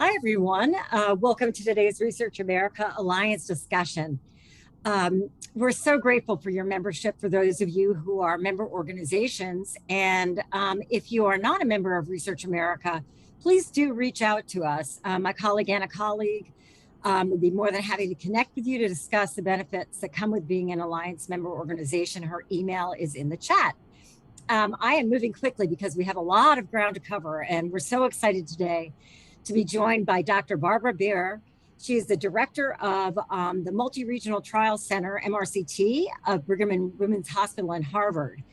Hi, everyone. Welcome to today's Research America Alliance discussion. We're so grateful for your membership, for those of you who are member organizations. And if you are not a member of Research America, please do reach out to us. My colleague Anna Colleague would be more than happy to connect with you to discuss the benefits that come with being an Alliance member organization. Her email is in the chat. I am moving quickly because we have a lot of ground to cover, and we're so excited today to be joined by Dr. Barbara Bierer. She is the director of the Multi-Regional Trial Center, MRCT, of Brigham and Women's Hospital in Harvard.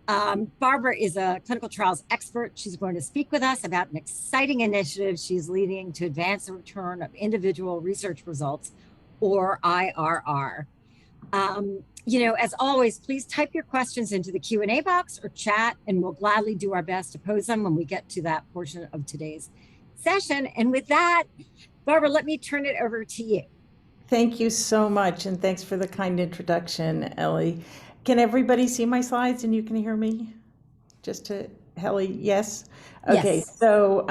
Barbara is a clinical trials expert. She's going to speak with us about an exciting initiative she's leading to advance the return of individual research results, or IRR. As always, please type your questions into the Q&A box or chat, and we'll gladly do our best to pose them when we get to that portion of today's session. And with that, Barbara, let me turn it over to you. Thank you so much, and thanks for the kind introduction, Ellie. Can everybody see my slides and you can hear me? Ellie, yes? Okay, Yes. so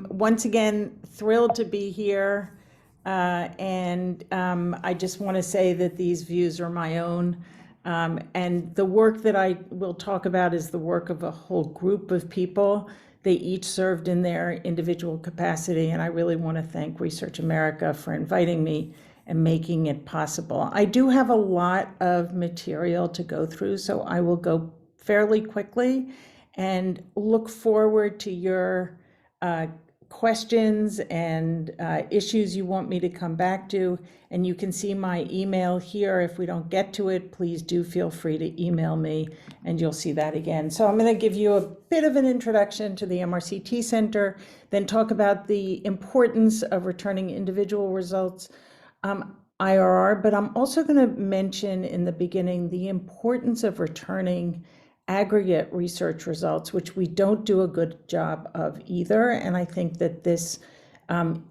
once again, thrilled to be here. I just want to say that these views are my own. And the work that I will talk about is the work of a whole group of people. They each served in their individual capacity, and I really want to thank Research America for inviting me and making it possible. I do have a lot of material to go through, so I will go fairly quickly and look forward to your questions and issues you want me to come back to. And you can see my email here. If we don't get to it, please do feel free to email me, and you'll see that again. So I'm going to give you a bit of an introduction to the MRCT Center, then talk about the importance of returning individual results, IRR, but I'm also going to mention in the beginning the importance of returning aggregate research results, which we don't do a good job of either. And I think that this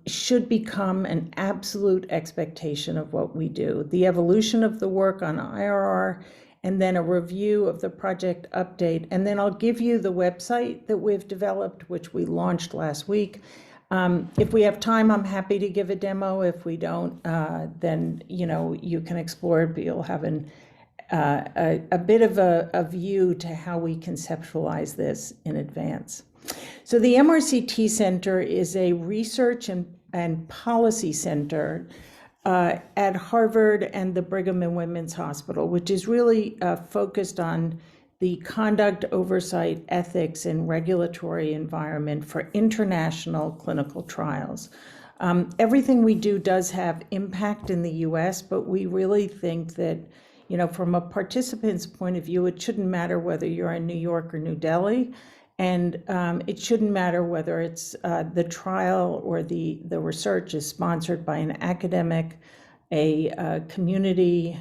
should become an absolute expectation of what we do. The evolution of the work on IRR, and then a review of the project update. And then I'll give you the website that we've developed, which we launched last week. If we have time, I'm happy to give a demo. If we don't, then you can explore it, but you'll have a bit of a view to how we conceptualize this in advance. So the MRCT Center is a research and policy center at Harvard and the Brigham and Women's Hospital, which is really focused on the conduct, oversight, ethics, and regulatory environment for international clinical trials. Everything we do does have impact in the US, but we really think that from a participant's point of view, it shouldn't matter whether you're in New York or New Delhi, and it shouldn't matter whether it's the trial or the research is sponsored by an academic, a community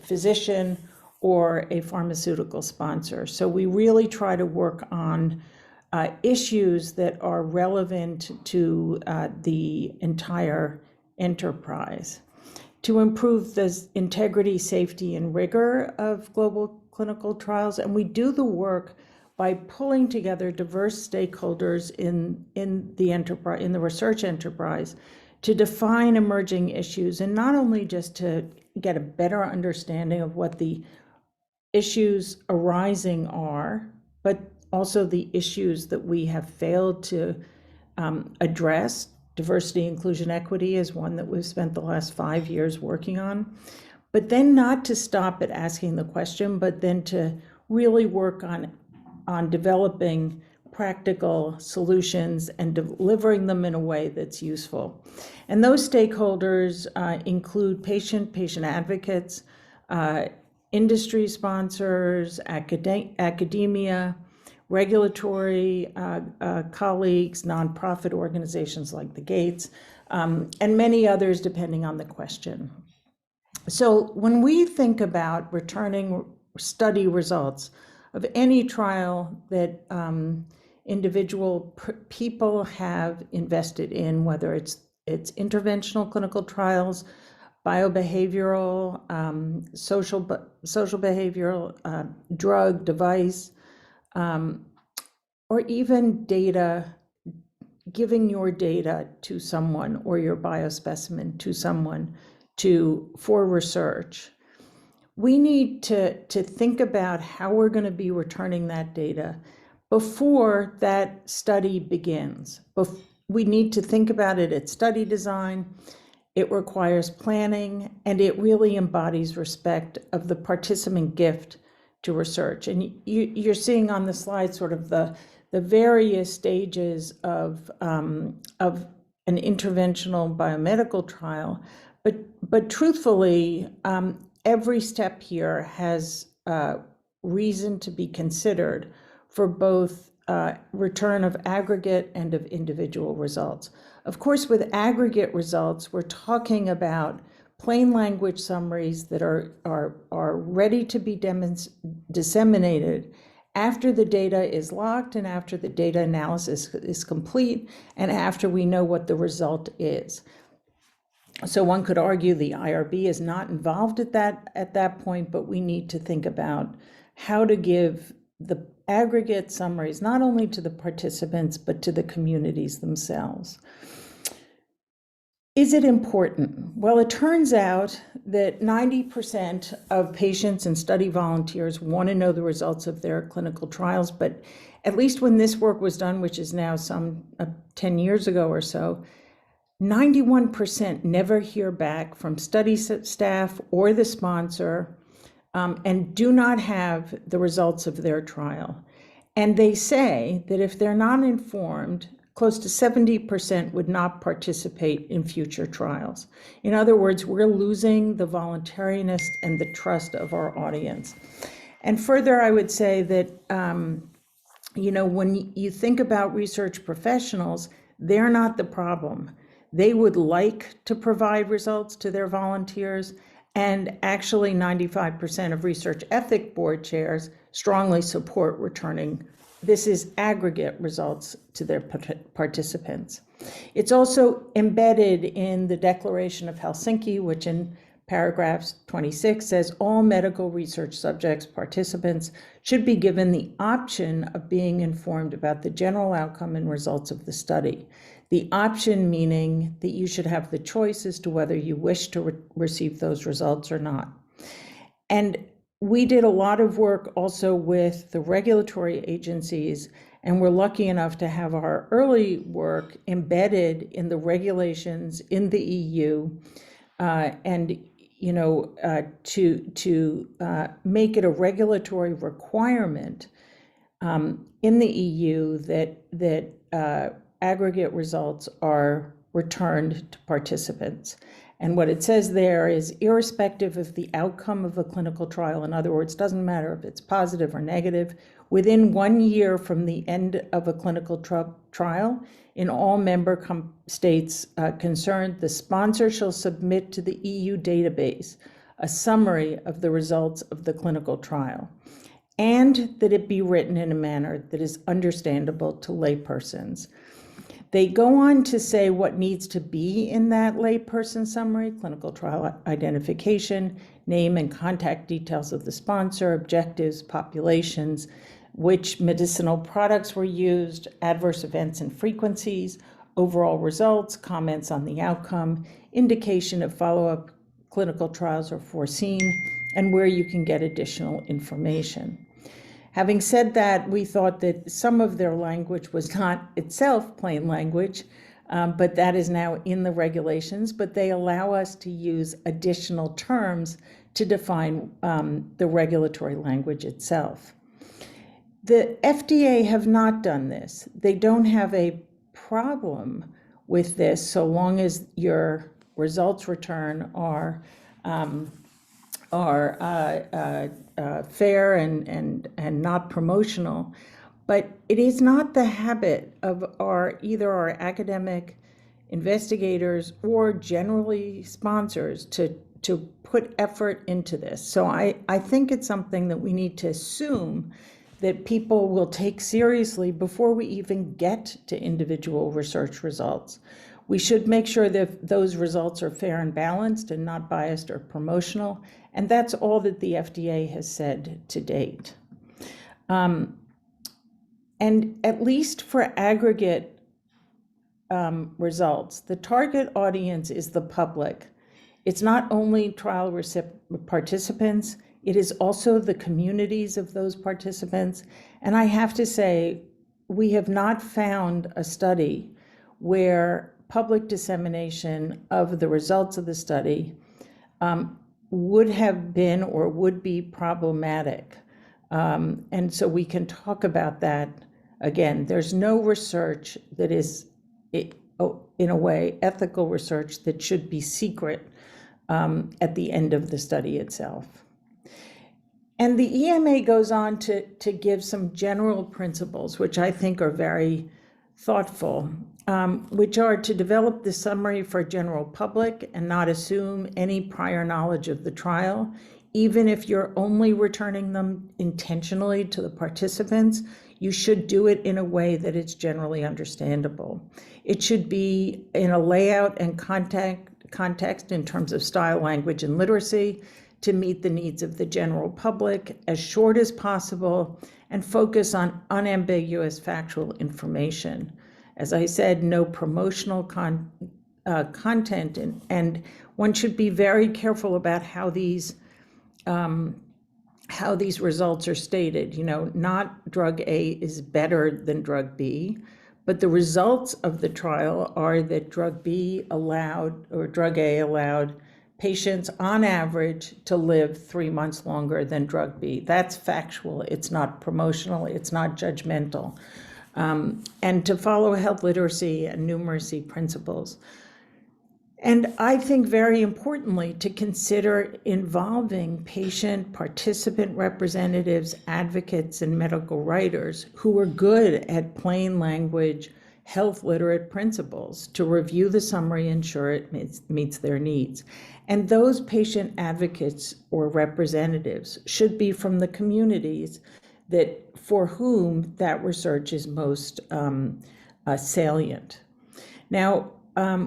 physician, or a pharmaceutical sponsor. So we really try to work on issues that are relevant to the entire enterprise, to improve the integrity, safety, and rigor of global clinical trials. And we do the work by pulling together diverse stakeholders in the enterprise, in the research enterprise, to define emerging issues, and not only just to get a better understanding of what the issues arising are, but also the issues that we have failed to address. Diversity, inclusion, equity is one that we've spent the last 5 years working on. But then not to stop at asking the question, but then to really work on developing practical solutions and delivering them in a way that's useful. And those stakeholders include patient advocates, industry sponsors, academia, regulatory colleagues, nonprofit organizations like the Gates, and many others depending on the question. So when we think about returning study results of any trial that individual people have invested in, whether it's interventional clinical trials, biobehavioral, social behavioral, drug, device, or even data giving your data to someone or your biospecimen to someone for research, we need to think about how we're going to be returning that data before that study begins. We need to think about it at study design. It requires planning, and it really embodies respect of the participant gift to research. And you're seeing on the slide sort of the various stages of an interventional biomedical trial, but truthfully, every step here has reason to be considered for both return of aggregate and of individual results. Of course, with aggregate results, we're talking about plain language summaries that are ready to be disseminated after the data is locked and after the data analysis is complete and after we know what the result is. So one could argue the IRB is not involved at that point, but we need to think about how to give the aggregate summaries not only to the participants but to the communities themselves. Is it important? Well, it turns out that 90% of patients and study volunteers want to know the results of their clinical trials, but at least when this work was done, which is now some 10 years ago or so, 91% never hear back from study staff or the sponsor and do not have the results of their trial. And they say that if they're not informed, close to 70% would not participate in future trials. In other words, we're losing the voluntariness and the trust of our audience. And further, I would say that, when you think about research professionals, they're not the problem. They would like to provide results to their volunteers, and actually 95% of research ethic board chairs strongly support returning. This is aggregate results to their participants. It's also embedded in the Declaration of Helsinki, which in paragraph 26 says all medical research subjects, participants, should be given the option of being informed about the general outcome and results of the study. The option meaning that you should have the choice as to whether you wish to receive those results or not. And we did a lot of work also with the regulatory agencies, and we're lucky enough to have our early work embedded in the regulations in the EU, to make it a regulatory requirement in the EU that aggregate results are returned to participants. And what it says there is, irrespective of the outcome of a clinical trial, in other words, doesn't matter if it's positive or negative, within 1 year from the end of a clinical trial, in all member states concerned, the sponsor shall submit to the EU database a summary of the results of the clinical trial, and that it be written in a manner that is understandable to laypersons. They go on to say what needs to be in that layperson summary: clinical trial identification, name and contact details of the sponsor, objectives, populations, which medicinal products were used, adverse events and frequencies, overall results, comments on the outcome, indication of follow-up clinical trials are foreseen, and where you can get additional information. Having said that, we thought that some of their language was not itself plain language, but that is now in the regulations, but they allow us to use additional terms to define the regulatory language itself. The FDA have not done this. They don't have a problem with this so long as your results return are fair and not promotional, but it is not the habit of either our academic investigators or generally sponsors to put effort into this. So I think it's something that we need to assume that people will take seriously before we even get to individual research results. We should make sure that those results are fair and balanced and not biased or promotional, and that's all that the FDA has said to date. And at least for aggregate results. The target audience is the public. It's not only trial participants, it is also the communities of those participants. And I have to say, we have not found a study where public dissemination of the results of the study would have been or would be problematic. And so we can talk about that. Again, there's no research that is, in a way, ethical research that should be secret at the end of the study itself. And the EMA goes on to give some general principles, which I think are very thoughtful, which are to develop the summary for general public and not assume any prior knowledge of the trial, even if you're only returning them intentionally to the participants. You should do it in a way that it's generally understandable. It should be in a layout and context in terms of style, language, and literacy to meet the needs of the general public, as short as possible, and focus on unambiguous factual information. As I said, no promotional content, and one should be very careful about how these results are stated. You know, not drug A is better than drug B, but the results of the trial are that drug B allowed, or drug A allowed, patients on average to live 3 months longer than drug B. That's factual. It's not promotional. It's not judgmental. And to follow health literacy and numeracy principles. And I think very importantly, to consider involving patient participant representatives, advocates, and medical writers who are good at plain language, health literate principles to review the summary and ensure it meets their needs. And those patient advocates or representatives should be from the communities that for whom that research is most salient. Now,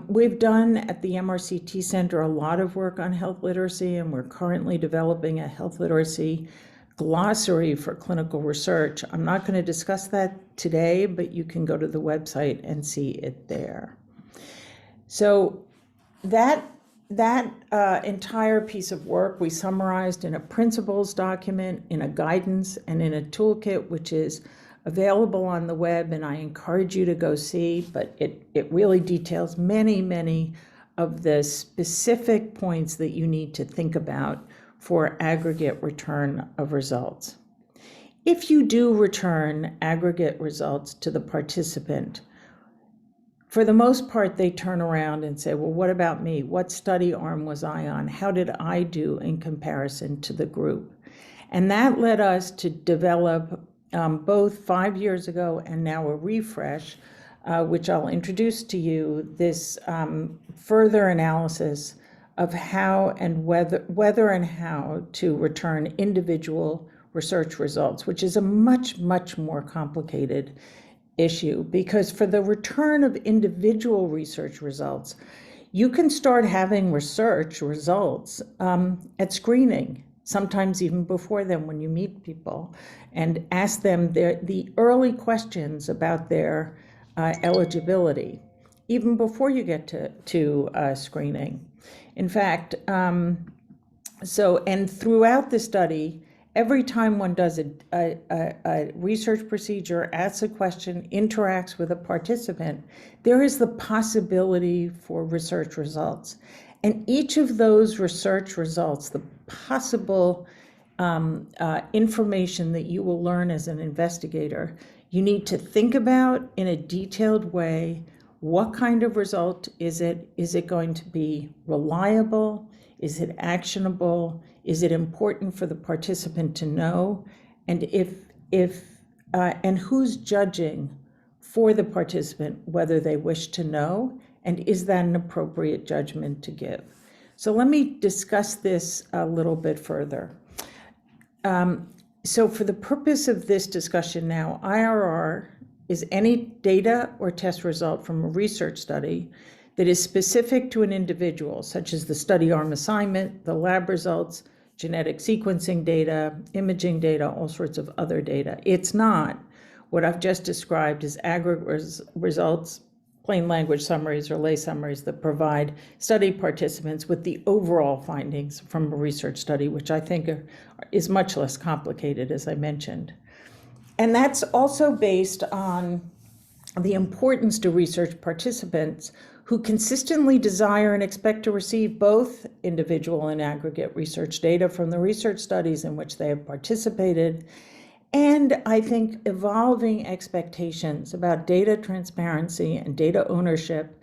we've done at the MRCT Center a lot of work on health literacy, and we're currently developing a health literacy glossary for clinical research. I'm not going to discuss that today, but you can go to the website and see it there. So that entire piece of work we summarized in a principles document, in a guidance, and in a toolkit, which is available on the web, and I encourage you to go see, but it really details many of the specific points that you need to think about for aggregate return of results. If you do return aggregate results to the participant, for the most part, they turn around and say, well, what about me? What study arm was I on? How did I do in comparison to the group? And that led us to develop both 5 years ago and now a refresh, which I'll introduce to you, this further analysis of how and whether and how to return individual research results, which is a much more complicated issue, because for the return of individual research results, you can start having research results at screening, sometimes even before then when you meet people, and ask them the early questions about their eligibility, even before you get to screening. In fact, and throughout the study, every time one does a research procedure, asks a question, interacts with a participant, there is the possibility for research results. And each of those research results, the possible information that you will learn as an investigator, you need to think about in a detailed way. What kind of result is it? Is it going to be reliable? Is it actionable? Is it important for the participant to know? And and who's judging for the participant whether they wish to know? And is that an appropriate judgment to give? So let me discuss this a little bit further. So for the purpose of this discussion now, IRR is any data or test result from a research study that is specific to an individual, such as the study arm assignment, the lab results, genetic sequencing data, imaging data, all sorts of other data. It's not what I've just described as aggregate results plain language summaries or lay summaries that provide study participants with the overall findings from a research study, which I think is much less complicated, as I mentioned. And that's also based on the importance to research participants who consistently desire and expect to receive both individual and aggregate research data from the research studies in which they have participated, and I think evolving expectations about data transparency and data ownership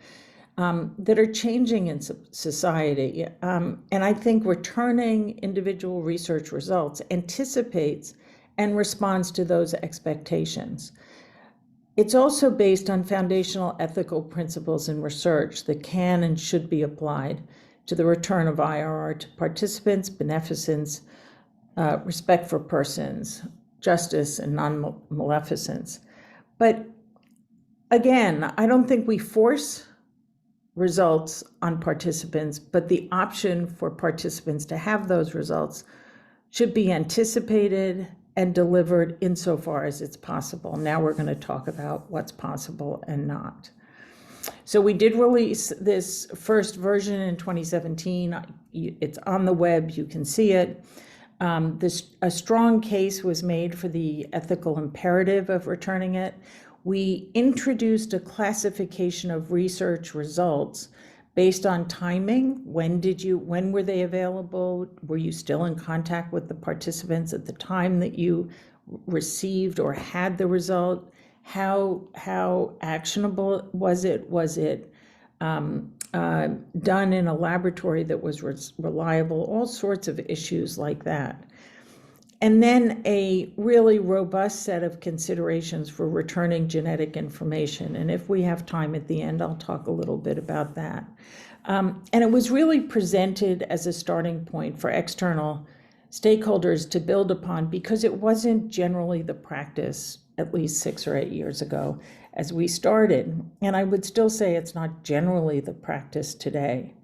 that are changing in society. And I think returning individual research results anticipates and responds to those expectations. It's also based on foundational ethical principles in research that can and should be applied to the return of IRR to participants, beneficence, respect for persons, justice, and non-maleficence. But again, I don't think we force results on participants, but the option for participants to have those results should be anticipated and delivered insofar as it's possible. Now we're going to talk about what's possible and not. So we did release this first version in 2017. It's on the web, you can see it. A strong case was made for the ethical imperative of returning it. We introduced a classification of research results based on timing. When were they available? Were you still in contact with the participants at the time that you received or had the result? How actionable was it? Was it done in a laboratory that was reliable? All sorts of issues like that. And then a really robust set of considerations for returning genetic information. And if we have time at the end, I'll talk a little bit about that. And it was really presented as a starting point for external stakeholders to build upon, because it wasn't generally the practice at least 6 or 8 years ago as we started. And I would still say it's not generally the practice today.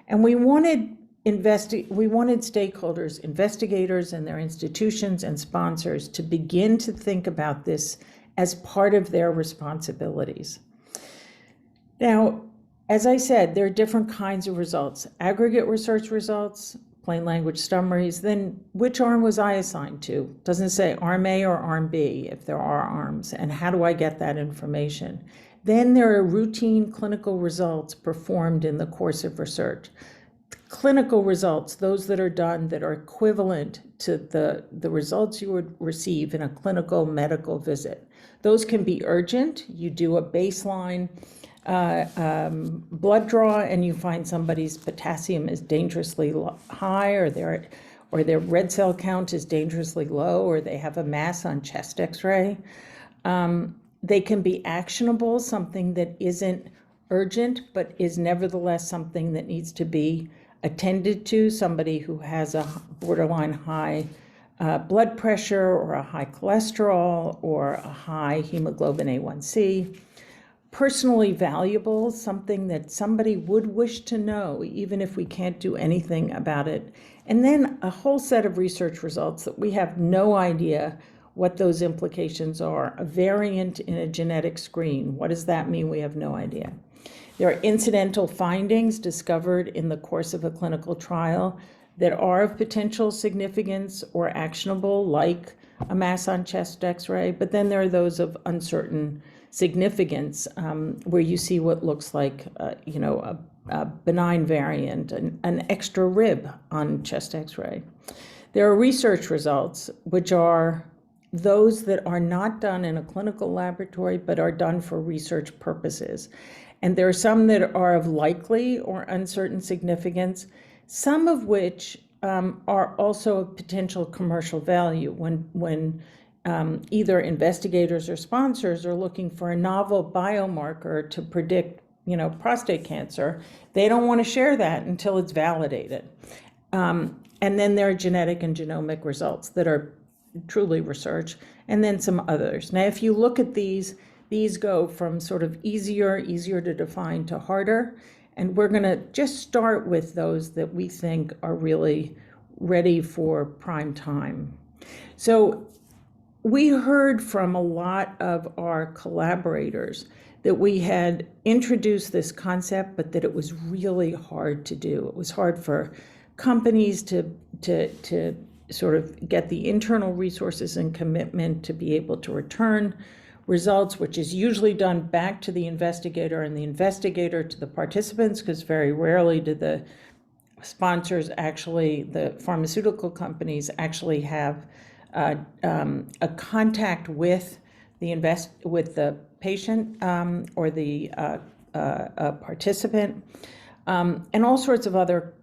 And we wanted stakeholders, investigators and their institutions and sponsors to begin to think about this as part of their responsibilities. Now, as I said, there are different kinds of results. Aggregate research results, plain language summaries, then which arm was I assigned to? Doesn't say arm A or arm B if there are arms, and how do I get that information? Then there are routine clinical results performed in the course of research. Clinical results, those that are done that are equivalent to the results you would receive in a clinical medical visit. Those can be urgent. You do a baseline blood draw and you find somebody's potassium is dangerously high, or their red cell count is dangerously low, or they have a mass on chest x-ray. They can be actionable, something that isn't urgent but is nevertheless something that needs to be attended to, somebody who has a borderline high blood pressure or a high cholesterol or a high hemoglobin A1C. Personally valuable, something that somebody would wish to know, even if we can't do anything about it. And then a whole set of research results that we have no idea what those implications are. A variant in a genetic screen, what does that mean? We have no idea. There are incidental findings discovered in the course of a clinical trial that are of potential significance or actionable, like a mass on chest x-ray, but then there are those of uncertain significance, where you see what looks like a benign variant, an extra rib on chest x-ray. There are research results, which are those that are not done in a clinical laboratory, but are done for research purposes. And there are some that are of likely or uncertain significance, some of which are also of potential commercial value when either investigators or sponsors are looking for a novel biomarker to predict, prostate cancer. They don't want to share that until it's validated. And then there are genetic and genomic results that are truly research, and then some others. Now, if you look at these go from sort of easier to define to harder, and we're going to just start with those that we think are really ready for prime time. So we heard from a lot of our collaborators that we had introduced this concept, but that it was really hard to do. It was hard for companies to sort of get the internal resources and commitment to be able to return results, which is usually done back to the investigator and the investigator to the participants, because very rarely do the sponsors actually, the pharmaceutical companies actually have a contact with the patient or the participant, and all sorts of other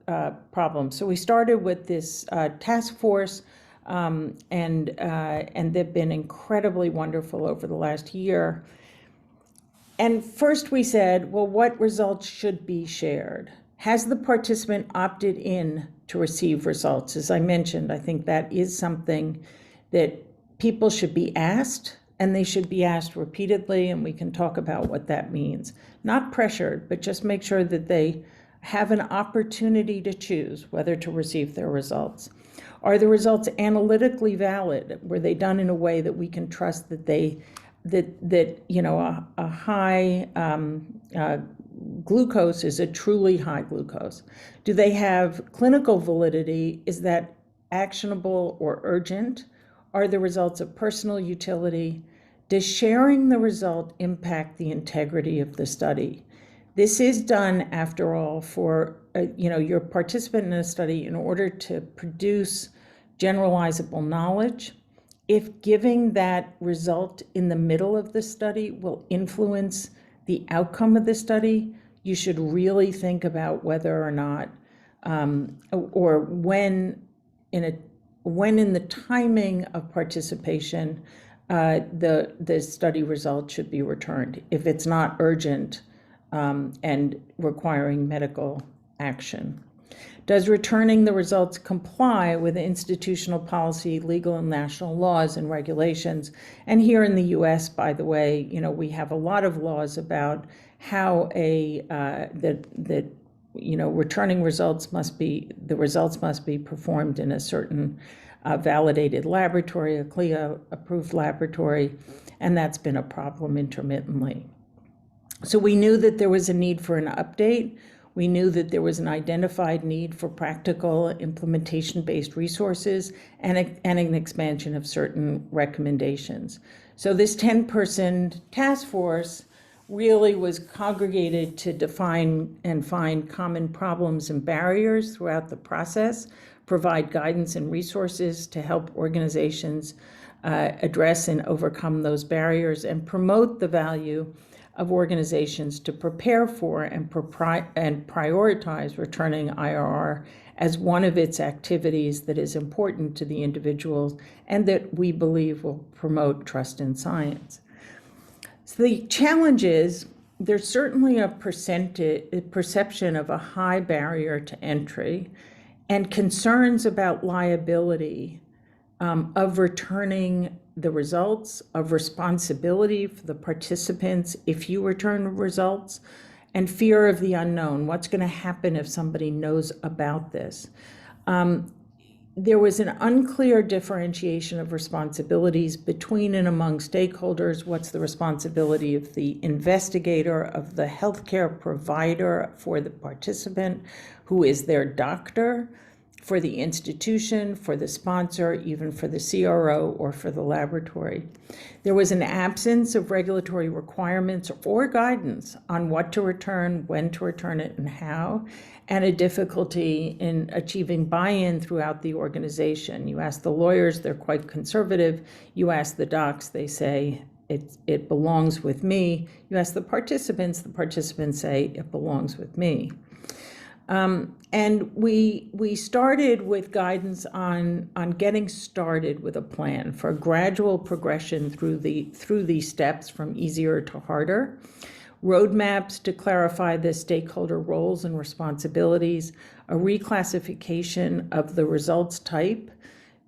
problems. So we started with this task force, and they've been incredibly wonderful over the last year. And first we said, well, what results should be shared? Has the participant opted in to receive results? As I mentioned, I think that is something that people should be asked, and they should be asked repeatedly, and we can talk about what that means. Not pressured, but just make sure that they have an opportunity to choose whether to receive their results. Are the results analytically valid? Were they done in a way that we can trust that a high glucose is a truly high glucose? Do they have clinical validity? Is that actionable or urgent? Are the results of personal utility? Does sharing the result impact the integrity of the study? This is done, after all, for your participant in a study in order to produce generalizable knowledge. If giving that result in the middle of the study will influence the outcome of the study, you should really think about whether or not, or when in the timing of participation, the study results should be returned, if it's not urgent and requiring medical action. Does returning the results comply with institutional policy, legal and national laws and regulations? And here in the U.S., by the way, we have a lot of laws about how returning results the results must be performed in a certain validated laboratory, a CLIA-approved laboratory, and that's been a problem intermittently. So we knew that there was a need for an update. We knew that there was an identified need for practical implementation-based resources and an expansion of certain recommendations. So this 10-person task force really was congregated to define and find common problems and barriers throughout the process, provide guidance and resources to help organizations address and overcome those barriers, and promote the value of organizations to prepare for and prioritize returning IRR as one of its activities that is important to the individuals and that we believe will promote trust in science. So the challenge is there's certainly a perception of a high barrier to entry and concerns about liability of returning the results, of responsibility for the participants if you return results, and fear of the unknown. What's going to happen if somebody knows about this? There was an unclear differentiation of responsibilities between and among stakeholders. What's the responsibility of the investigator, of the healthcare provider for the participant, who is their doctor, for the institution, for the sponsor, even for the CRO or for the laboratory? There was an absence of regulatory requirements or guidance on what to return, when to return it, and how, and a difficulty in achieving buy-in throughout the organization. You ask the lawyers, they're quite conservative. You ask the docs, they say, it belongs with me. You ask the participants say, it belongs with me. And we started with guidance on getting started with a plan for a gradual progression through these steps from easier to harder, roadmaps to clarify the stakeholder roles and responsibilities, a reclassification of the results type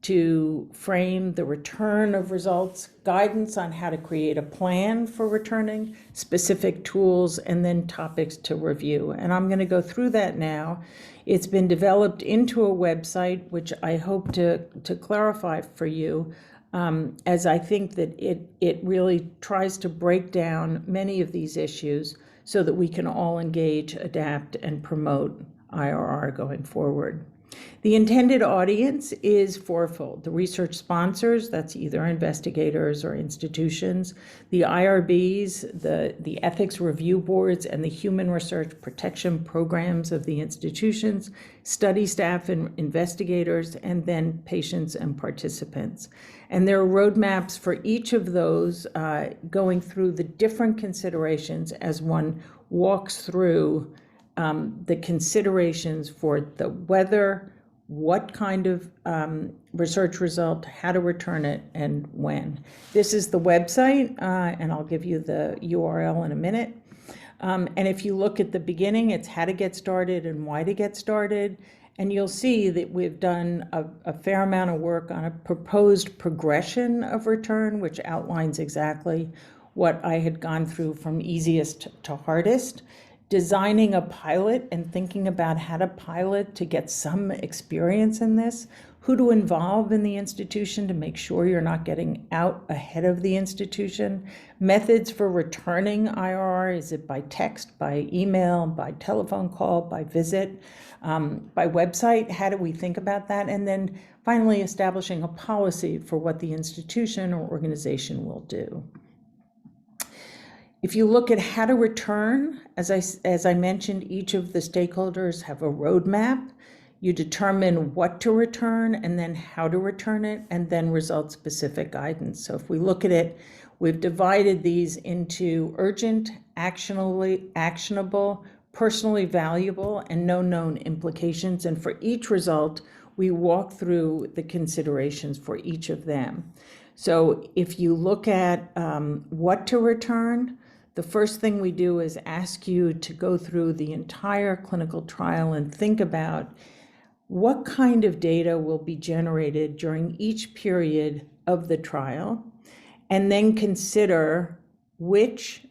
to frame the return of results, guidance on how to create a plan for returning, specific tools, and then topics to review. And I'm going to go through that now. It's been developed into a website, which I hope to clarify for you, as I think that it really tries to break down many of these issues so that we can all engage, adapt, and promote IRR going forward. The intended audience is fourfold. The research sponsors, that's either investigators or institutions, the IRBs, the ethics review boards, and the human research protection programs of the institutions, study staff and investigators, and then patients and participants. And there are roadmaps for each of those, going through the different considerations as one walks through the considerations for the whether, what kind of research result, how to return it, and when. This is the website, and I'll give you the URL in a minute. And if you look at the beginning, it's how to get started and why to get started. And you'll see that we've done a fair amount of work on a proposed progression of return, which outlines exactly what I had gone through from easiest to hardest. Designing a pilot and thinking about how to pilot to get some experience in this, who to involve in the institution to make sure you're not getting out ahead of the institution, methods for returning IRR, is it by text, by email, by telephone call, by visit, by website, how do we think about that? And then finally establishing a policy for what the institution or organization will do. If you look at how to return, as I mentioned, each of the stakeholders have a roadmap. You determine what to return and then how to return it, and then result-specific guidance. So if we look at it, we've divided these into urgent, actionable, personally valuable, and no known implications. And for each result, we walk through the considerations for each of them. So if you look at what to return, the first thing we do is ask you to go through the entire clinical trial and think about what kind of data will be generated during each period of the trial, and then consider which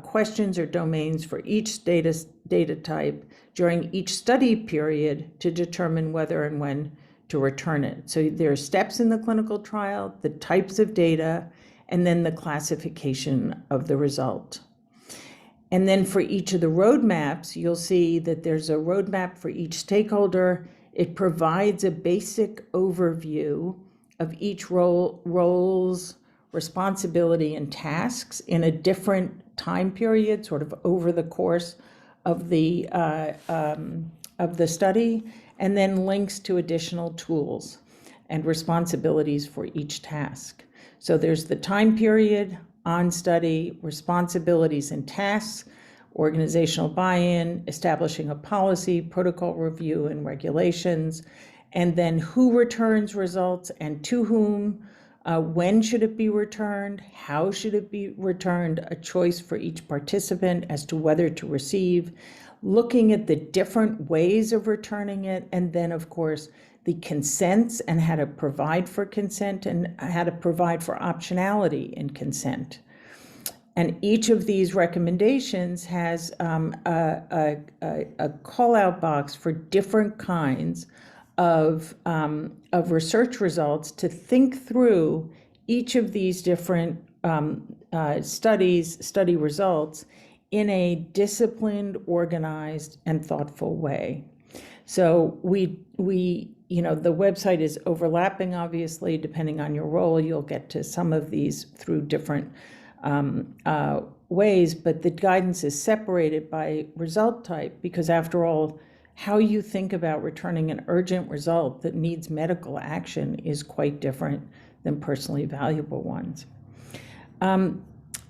questions or domains for each data type during each study period to determine whether and when to return it. So there are steps in the clinical trial, the types of data, and then the classification of the result. And then for each of the roadmaps, you'll see that there's a roadmap for each stakeholder. It provides a basic overview of each role's responsibility and tasks in a different time period, sort of over the course of the study, and then links to additional tools and responsibilities for each task. So there's the time period, on study, responsibilities and tasks, organizational buy-in, establishing a policy, protocol review and regulations, and then who returns results and to whom, when should it be returned, how should it be returned, a choice for each participant as to whether to receive, looking at the different ways of returning it, and then of course the consents and how to provide for consent and how to provide for optionality in consent. And each of these recommendations has a call-out box for different kinds of research results to think through each of these different study results in a disciplined, organized, and thoughtful way. So the website is overlapping, obviously, depending on your role. You'll get to some of these through different ways, but the guidance is separated by result type because, after all, how you think about returning an urgent result that needs medical action is quite different than personally valuable ones.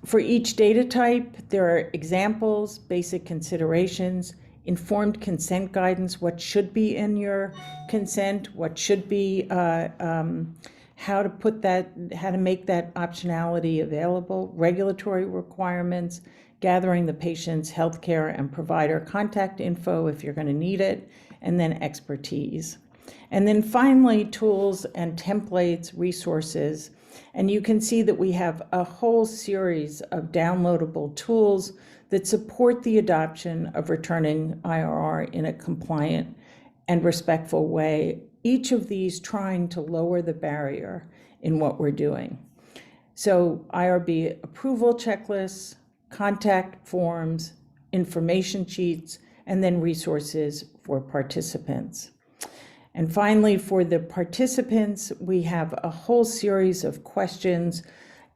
For each data type, there are examples, basic considerations, informed consent guidance, what should be in your consent, what should be, how to make that optionality available, regulatory requirements, gathering the patient's healthcare and provider contact info if you're going to need it, and then expertise. And then finally, tools and templates, resources. And you can see that we have a whole series of downloadable tools that support the adoption of returning IRR in a compliant and respectful way, each of these trying to lower the barrier in what we're doing. So IRB approval checklists, contact forms, information sheets, and then resources for participants. And finally, for the participants, we have a whole series of questions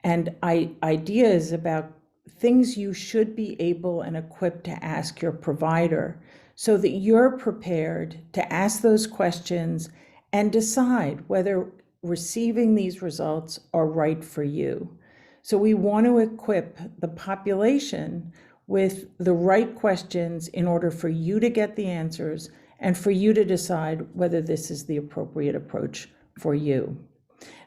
and ideas about things you should be able and equipped to ask your provider so that you're prepared to ask those questions and decide whether receiving these results are right for you. So we want to equip the population with the right questions in order for you to get the answers and for you to decide whether this is the appropriate approach for you.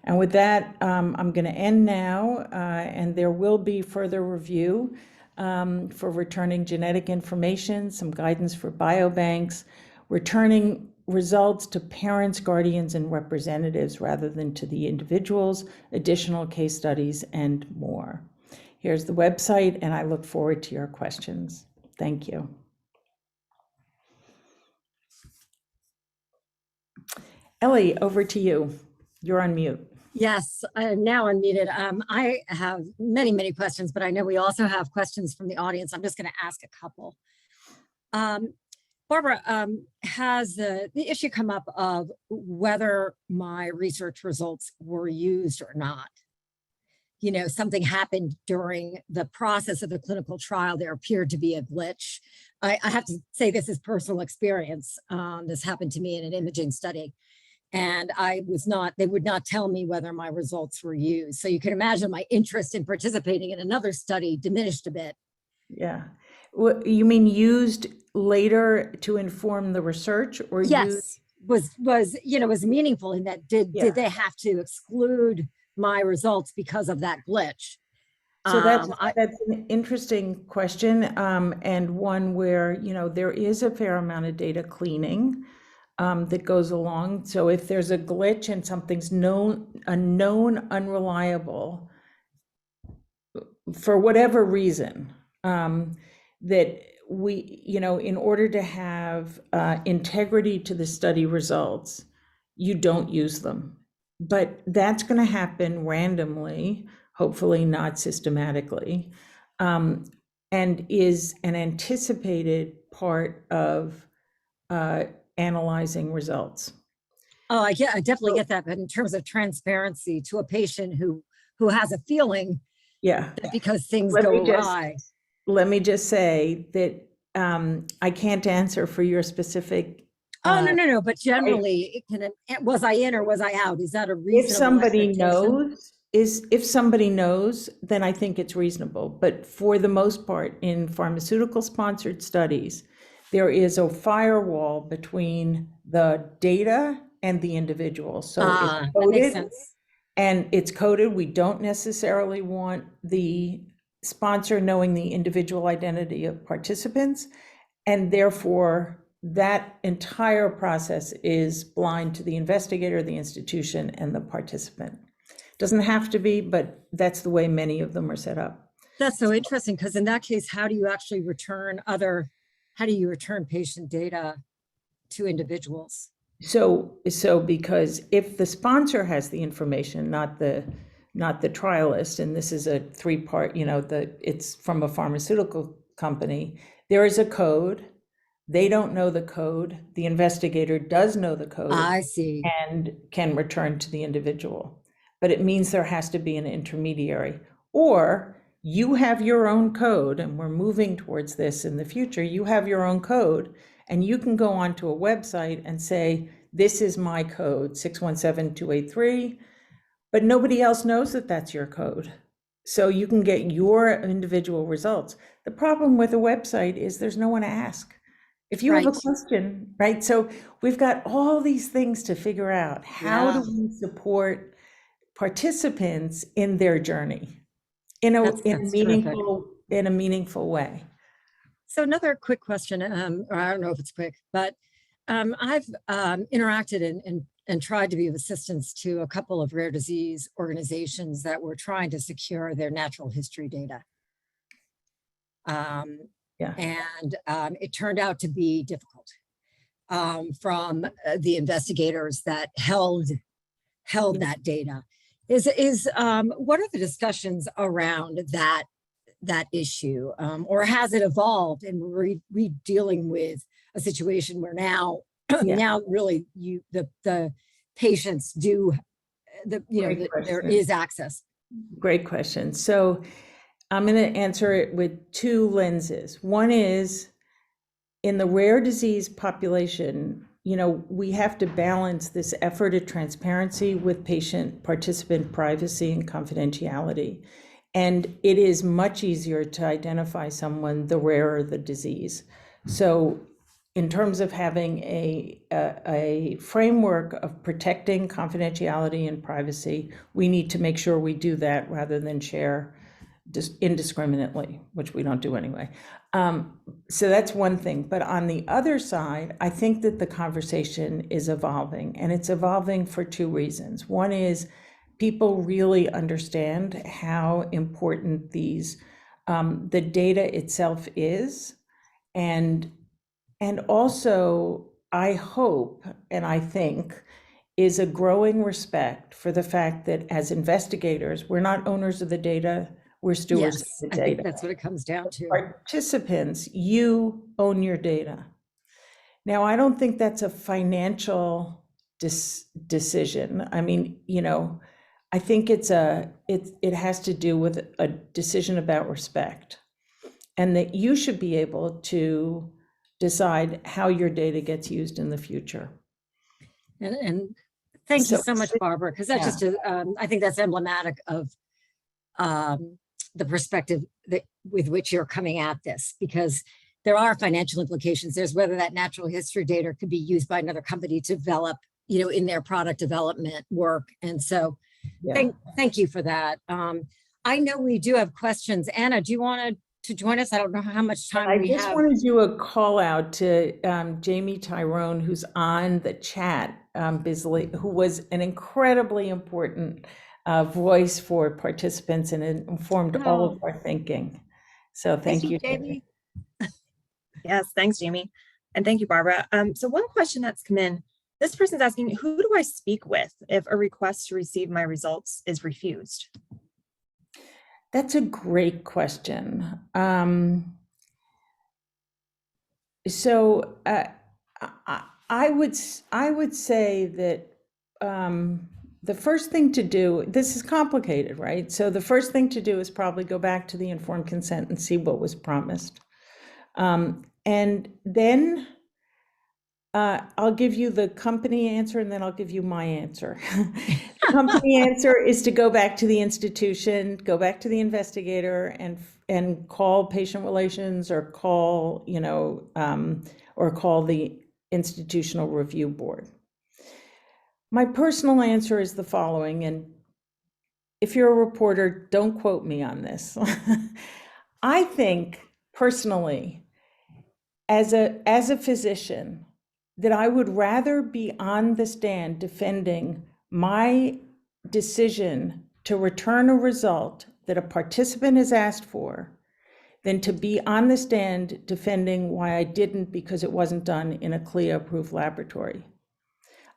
And with that, I'm going to end now, and there will be further review for returning genetic information, some guidance for biobanks, returning results to parents, guardians, and representatives rather than to the individuals, additional case studies, and more. Here's the website, and I look forward to your questions. Thank you. Ellie, over to you. You're on mute. Yes, I'm now unmuted. I have many, many questions, but I know we also have questions from the audience. I'm just going to ask a couple. Barbara, has the issue come up of whether my research results were used or not? You know, something happened during the process of the clinical trial. There appeared to be a glitch. I have to say this is personal experience. This happened to me in an imaging study. And they would not tell me whether my results were used. So you can imagine my interest in participating in another study diminished a bit. Yeah. What, you mean used later to inform the research, or yes, was meaningful in that did they have to exclude my results because of that glitch? So that's an interesting question, and one where, there is a fair amount of data cleaning that goes along. So if there's a glitch and something's known unreliable for whatever reason, that we, in order to have integrity to the study results, you don't use them. But that's going to happen randomly, hopefully not systematically, and is an anticipated part of analyzing results. Oh, I definitely get that. But in terms of transparency to a patient who has a feeling, that because things go awry. Let me just say that I can't answer for your specific. Oh, no. But generally, was I in or was I out? Is that a reasonable if somebody knows, then I think it's reasonable. But for the most part, in pharmaceutical sponsored studies, there is a firewall between the data and the individual. So it's coded, that makes sense. And it's coded. We don't necessarily want the sponsor knowing the individual identity of participants, and therefore that entire process is blind to the investigator, the institution, and the participant. Doesn't have to be, but that's the way many of them are set up. That's so interesting, because in that case, how do you actually return patient data to individuals? So because if the sponsor has the information, not the trialist, and this is a three-part, it's from a pharmaceutical company, there is a code. They don't know the code. The investigator does know the code. I see. And can return to the individual. But it means there has to be an intermediary. Or you have your own code, and we're moving towards this in the future. You have your own code, and you can go onto a website and say, this is my code, 617283, but nobody else knows that that's your code. So you can get your individual results. The problem with a website is there's no one to ask. If you have a question, right? So we've got all these things to figure out. How do we support participants in their journey in a meaningful way? So another quick question, or I don't know if it's quick, but I've interacted and tried to be of assistance to a couple of rare disease organizations that were trying to secure their natural history data. And it turned out to be difficult from the investigators that held that data. What are the discussions around that issue, or has it evolved and we're dealing with a situation where now Yeah, now really the patients do great there question. is access. Great question. So I'm going to answer it with two lenses. One is in the rare disease population, we have to balance this effort at transparency with patient participant privacy and confidentiality. And it is much easier to identify someone the rarer the disease. So in terms of having a framework of protecting confidentiality and privacy, we need to make sure we do that rather than share indiscriminately, which we don't do anyway. So that's one thing. But on the other side, I think that the conversation is evolving, and it's evolving for two reasons. One is people really understand how important the data itself is, and also I hope and I think is a growing respect for the fact that as investigators, we're not owners of the data, we're stewards Yes, of the I think data. that's what it comes down to. Participants, you own your data. Now, I don't think that's a financial decision. I mean, I think it has to do with a decision about respect, and that you should be able to decide how your data gets used in the future. And thank you so much, Barbara, because that's just I think that's emblematic of the perspective with which you're coming at this, because there are financial implications. There's whether that natural history data could be used by another company to develop, in their product development work. And so thank you for that. I know we do have questions. Anna, do you want to join us? I don't know how much time we have. I just want to do a call out to Jamie Tyrone, who's on the chat, who was an incredibly important voice for participants and it informed all of our thinking. So thank you, Jamie. Yes, thanks, Jamie. And thank you, Barbara. So one question that's come in, this person's asking, who do I speak with if a request to receive my results is refused? That's a great question. So I would say that the first thing to do, this is complicated, right? So the first thing to do is probably go back to the informed consent and see what was promised. And then I'll give you the company answer and then I'll give you my answer. The company answer is to go back to the institution, go back to the investigator and call patient relations or call, or call the institutional review board. My personal answer is the following, and if you're a reporter, don't quote me on this. I think personally, as a physician, that I would rather be on the stand defending my decision to return a result that a participant has asked for than to be on the stand defending why I didn't because it wasn't done in a CLIA-approved laboratory.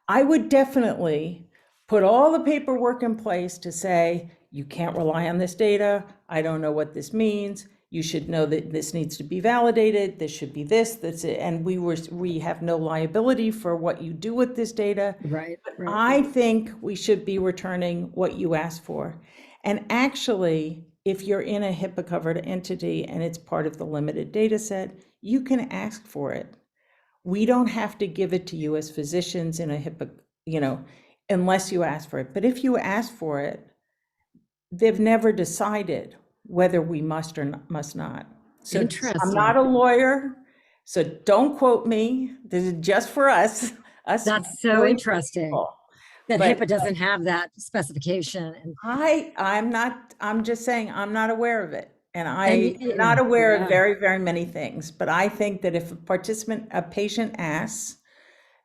I would definitely put all the paperwork in place to say, you can't rely on this data, I don't know what this means, you should know that this needs to be validated, this should be this, that's it, and we have no liability for what you do with this data. Right. I think we should be returning what you asked for. And actually, if you're in a HIPAA-covered entity and it's part of the limited data set, you can ask for it. We don't have to give it to you as physicians in a HIPAA, unless you ask for it. But if you ask for it, they've never decided whether we must or must not. So I'm not a lawyer, so don't quote me. This is just for us. That's so interesting that HIPAA doesn't have that specification. And I'm just saying I'm not aware of it. And I'm not aware of very, very many things, but I think that if a patient asks,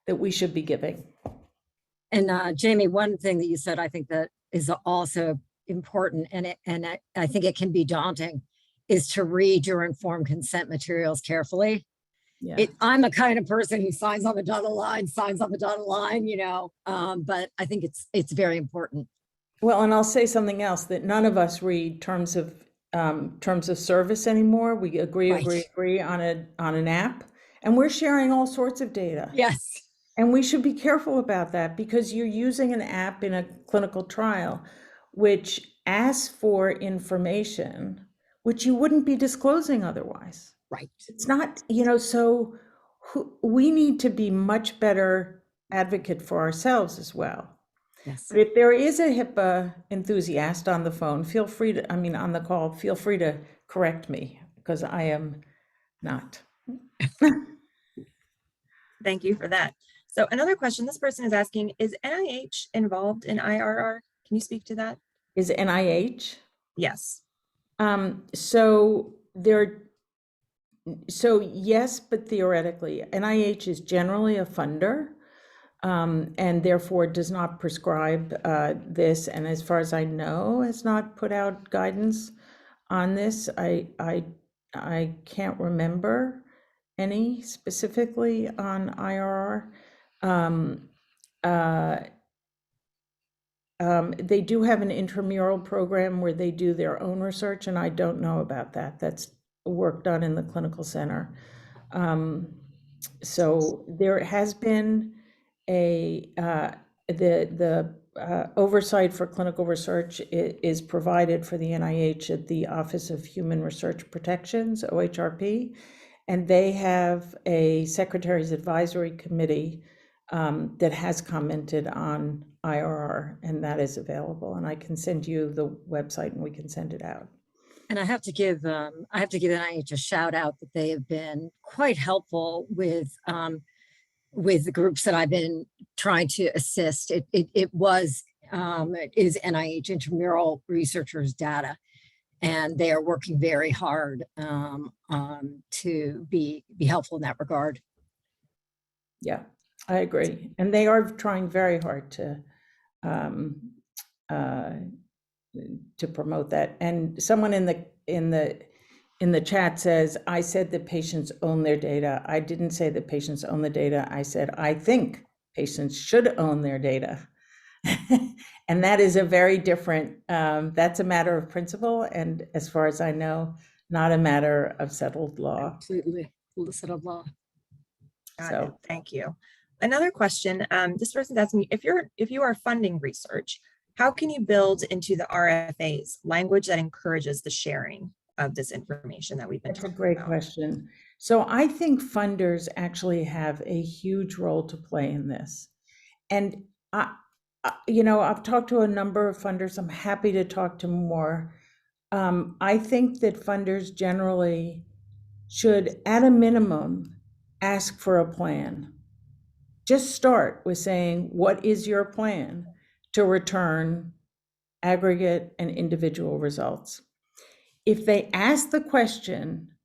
that we should be giving. And Jamie, one thing that you said, I think that is also important, and I think it can be daunting, is to read your informed consent materials carefully. Yeah. I'm the kind of person who signs on the dotted line, but I think it's very important. Well, and I'll say something else, that none of us read terms of service anymore. We Right. agree on an app, and we're sharing all sorts of data. Yes. And we should be careful about that, because you're using an app in a clinical trial which asks for information which you wouldn't be disclosing otherwise. Right. It's not, so we need to be much better advocate for ourselves as well. Yes. But if there is a HIPAA enthusiast on the phone, on the call, feel free to correct me, because I am not. Thank you for that. So another question, this person is asking, is NIH involved in IRR? Can you speak to that? Is NIH? Yes. So yes, but theoretically, NIH is generally a funder, and therefore does not prescribe this. And as far as I know, has not put out guidance on this. I can't remember any specifically on IRR. They do have an intramural program where they do their own research, and I don't know about that. That's work done in the clinical center. So there has been the oversight for clinical research is provided for the NIH at the Office of Human Research Protections, OHRP, and they have a Secretary's Advisory Committee that has commented on IRR, and that is available. And I can send you the website, and we can send it out. And I have to give NIH a shout out that they have been quite helpful with the groups that I've been trying to assist. It is NIH intramural researchers data, and they are working very hard to be helpful in that regard. Yeah, I agree, and they are trying very hard to promote that. And someone in the chat says, I said that patients own their data. I didn't say that patients own the data. I said, I think patients should own their data. And that is a very different, that's a matter of principle. And as far as I know, not a matter of settled law. Absolutely. Settled law. Got it. Thank you. Another question, this person's asking me, if you are funding research, how can you build into the RFAs language that encourages the sharing of this information that we've been talking about? That's a great question. So I think funders actually have a huge role to play in this. And I've talked to a number of funders. I'm happy to talk to more. I think that funders generally should, at a minimum, ask for a plan. Just start with saying, what is your plan to return aggregate and individual results? If they ask the question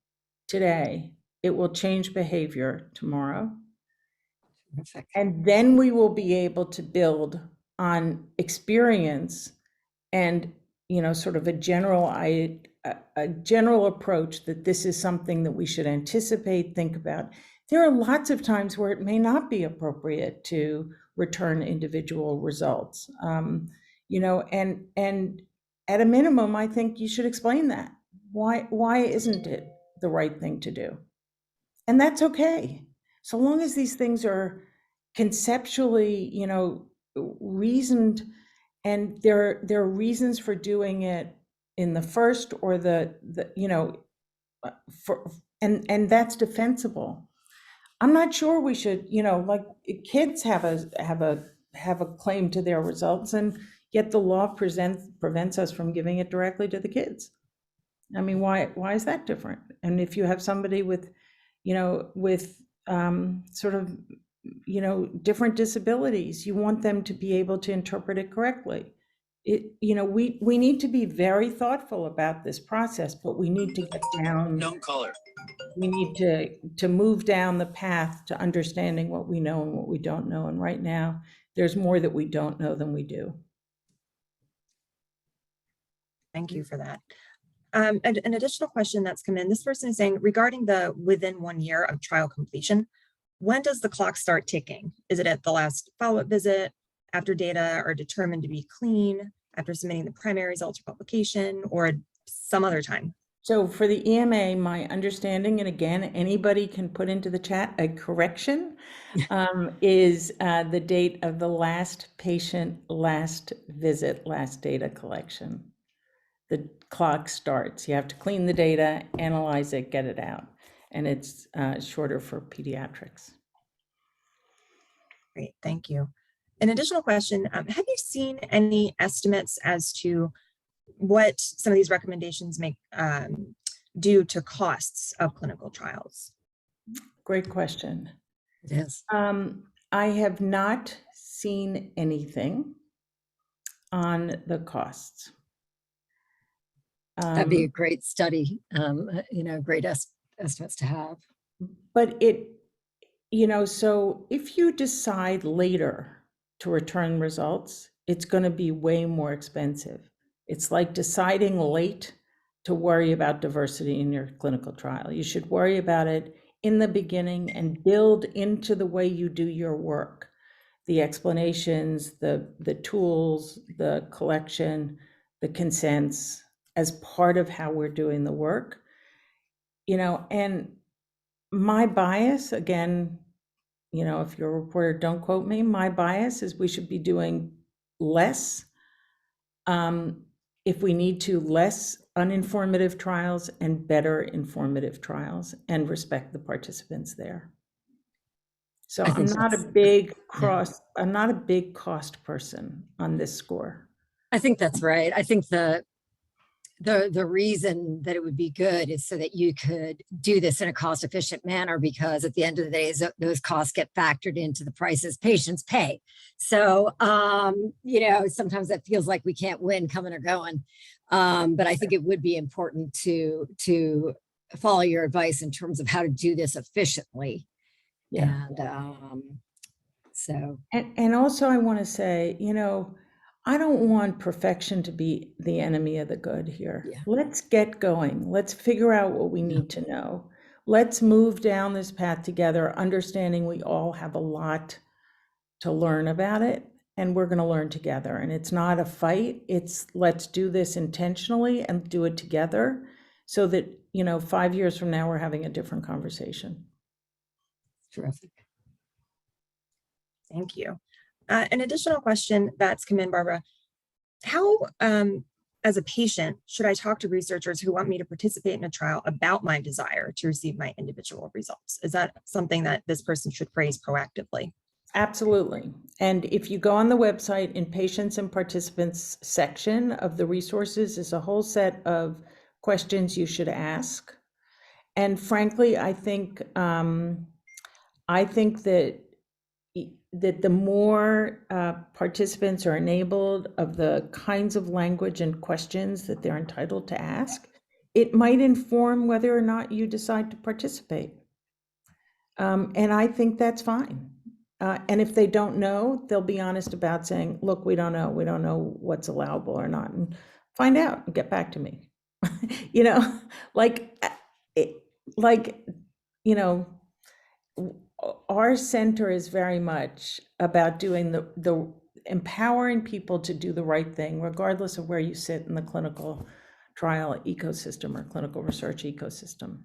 today, it will change behavior tomorrow. Perfect. And then we will be able to build on experience and, sort of a general approach that this is something that we should anticipate, think about. There are lots of times where it may not be appropriate to return individual results, and at a minimum, I think you should explain that. Why isn't it the right thing to do? And that's okay. So long as these things are conceptually, reasoned, and there are reasons for doing it in the first or and that's defensible. I'm not sure we should, like kids have a claim to their results, and yet the law prevents us from giving it directly to the kids. I mean, why is that different? And if you have somebody with sort of, different disabilities, you want them to be able to interpret it correctly. We need to be very thoughtful about this process, but we need to get down. No color. We need to move down the path to understanding what we know and what we don't know. And right now, there's more that we don't know than we do. Thank you for that. An additional question that's come in, this person is saying, regarding the within 1 year of trial completion, when does the clock start ticking? Is it at the last follow-up visit, after data are determined to be clean, after submitting the primary results for publication, or some other time? So for the EMA, my understanding, and again, anybody can put into the chat a correction, is the date of the last patient, last visit, last data collection. The clock starts. You have to clean the data, analyze it, get it out. And it's shorter for pediatrics. Great, thank you. An additional question, have you seen any estimates as to what some of these recommendations make due to costs of clinical trials? Great question. Yes. I have not seen anything on the costs. That'd be a great study, great estimates to have. But so if you decide later to return results, it's going to be way more expensive. It's like deciding late to worry about diversity in your clinical trial. You should worry about it in the beginning and build into the way you do your work, the explanations, the tools, the collection, the consents as part of how we're doing the work. And my bias, again, if you're a reporter, don't quote me, my bias is we should be doing less, if we need to, less uninformative trials and better informative trials, and respect the participants there. So I'm not a big cost person on this score. I think that's right. I think the reason that it would be good is so that you could do this in a cost efficient manner, because at the end of the day, those costs get factored into the prices patients pay. So, sometimes that feels like we can't win coming or going. But I think it would be important to follow your advice in terms of how to do this efficiently. Yeah. And also I want to say, I don't want perfection to be the enemy of the good here. Yeah. Let's get going. Let's figure out what we need to know. Let's move down this path together, understanding we all have a lot to learn about it, and we're going to learn together. And it's not a fight. It's let's do this intentionally and do it together so that, 5 years from now, we're having a different conversation. Terrific. Thank you. An additional question that's come in, Barbara. How, as a patient, should I talk to researchers who want me to participate in a trial about my desire to receive my individual results? Is that something that this person should phrase proactively? Absolutely. And if you go on the website, in patients and participants section of the resources is a whole set of questions you should ask. And frankly, I think that the more participants are enabled of the kinds of language and questions that they're entitled to ask, it might inform whether or not you decide to participate. And I think that's fine. And if they don't know, they'll be honest about saying, look, we don't know what's allowable or not, and find out and get back to me. Our center is very much about doing the empowering people to do the right thing, regardless of where you sit in the clinical trial ecosystem or clinical research ecosystem,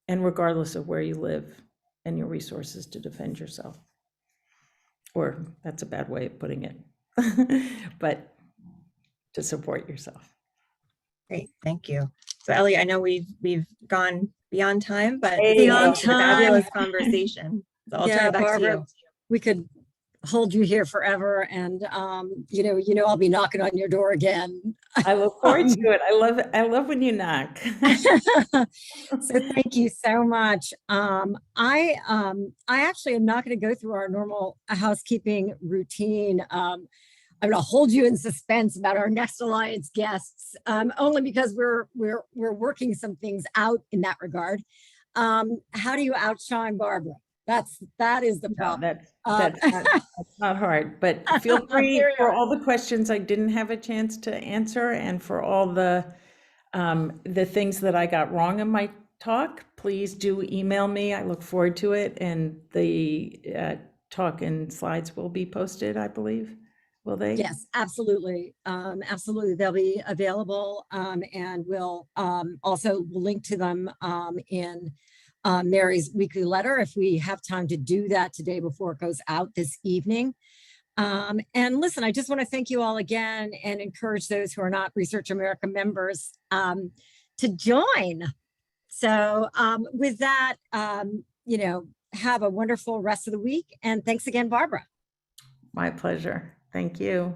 and regardless of where you live and your resources to defend yourself. Or that's a bad way of putting it, but to support yourself. Great, thank you. So Ellie, I know we've gone beyond time, but beyond time. Fabulous conversation. So I'll turn it back Barbara, to you. We could hold you here forever, and I'll be knocking on your door again. I look forward to it. I love when you knock. So thank you so much. I actually am not going to go through our normal housekeeping routine. I'm going to hold you in suspense about our next Alliance guests, only because we're working some things out in that regard. How do you outshine Barbara? That is the problem. That's not hard, but feel free for all the questions I didn't have a chance to answer, and for all the things that I got wrong in my talk. Please do email me. I look forward to it, and the talk and slides will be posted, I believe. Will they? Yes, absolutely. Absolutely. They'll be available, and we'll also link to them in Mary's weekly letter if we have time to do that today before it goes out this evening. And listen, I just want to thank you all again and encourage those who are not Research America members to join. So with that, have a wonderful rest of the week. And thanks again, Barbara. My pleasure. Thank you.